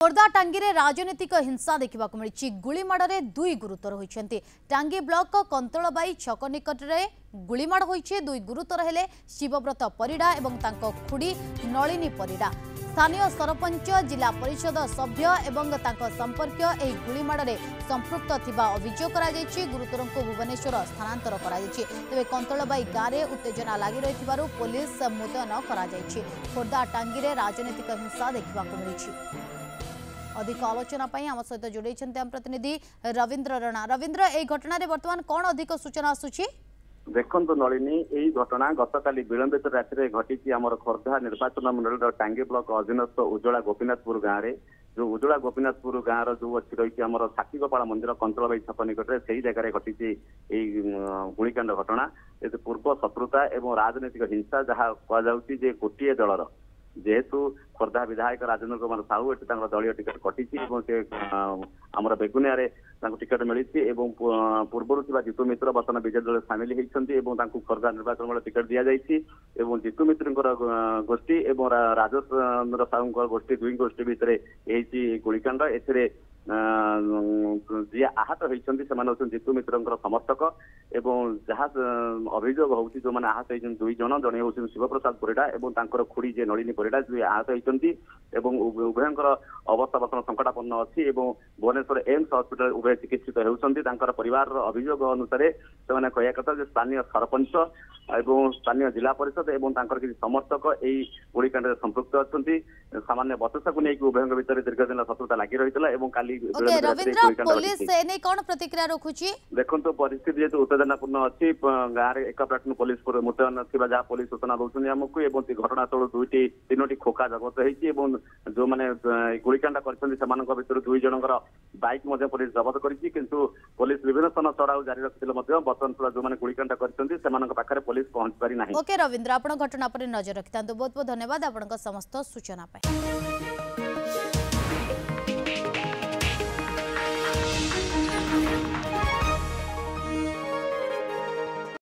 खोर्धा टांगी रे राजनीतिक हिंसा देखा मिली गुड़ीमाड़े दुई गुरुतर होती टांगी ब्लॉक कंतलबाई छक निकट में गुड़ीमाड़ होती दुई गुरुतर हेले शिवव्रत परिड़ा और खुड़ी नलिनी परिड़ा। स्थानीय सरपंच जिला परिषद सभ्य एवं संपर्क यह गुड़ीमाड़े संपृक्त थिबा अभियोग करा गुरुतर को भुवनेश्वर स्थानांतर तेज कंतलबाई गाँव में उत्तेजना लगी रही पुलिस मुतयन करा खोर्धा टांगी रे राजनीतिक हिंसा देखा मिली। अधिक आलोचना आम सहित जोड़े आम प्रतिनिधि रविंद्र रणा। रविंद्र ए घटना रे वर्तमान कौन अधिक सूचना आसुची? देखु नलिनी यही घटना गतकाली विलंबित राति घटी आमर खोर्धा निर्वाचन मंडल टांगी ब्लॉक अधीनस्थ उज्जला गोपीनाथपुर गाँव में जो उज्जला गोपीनाथपुर गाँव जो अच्छी रही आम साक्षीगोपाल मंदिर कंतलबाई छक निकट में से जगह घटी गुलिकांड घटना पूर्व शत्रुता और राजनीतिक हिंसा जहाँ कहुचे गोटे दलर जेहेतु खोर्धा विधायक राजेन्द्र कुमार साहू ये दलीय टिकट कटी आमर बेगुनिया टिकट मिली पूर्वर जीतू मित्र बर्तमान विजेड दल सामिल होती खोर्धा निर्वाचन मंडल टिकट दि जाइए जीतू मित्र गोष्ठी और राजेन्द्र साहू गोष्ठी दुई गोष्ठी भितर यही गुलिकांड ए जी आहत होती जीतू मित्र समर्थक एवं जहाँ अभियोग होती जो मैंने आहत होती दुई जन जड़े हूँ शिवप्रसाद परिड़ा और खुड़ी जे नलिनी परिड़ा जी आहत होती उभयंकर अवस्था बर्तमान संकटापन्न अच्छी भुवनेश्वर एम्स हस्पिटाल उभय चिकित्सित होती परिवार अभियोग अनुसार से कहया कथा स्थानीय सरपंच और स्थानीय जिला परिषद और किसी समर्थक यही गुलिकांड संपृक्त अच्छा सामान्य बचसा को लेकिन उभयों भर दीर्घ दिन शत्रुता लगी रही देखो परिस्थिति जेहतु उत्तेजनापूर्ण अच्छी गाँव में एक प्लाटून पुलिस मुतयन थी जहाँ पुलिस सूचना दौरान आमको घटनास्थल दुईटी तीनोटी खोखा जगत होती जो मैंने गुलिकांड कर दुई जनकर बाइक पुलिस जबत किंतु पुलिस विभिन्न स्थान चढ़ाऊ जारी रखिले बर्तमान सुधा जो मैंने गुलिकांड कर पुलिस पहुंच पारि नाही। ओके रविंद्र आपण घटना पर नजर रखिता बहुत बहुत धन्यवाद आपण समस्त सूचना।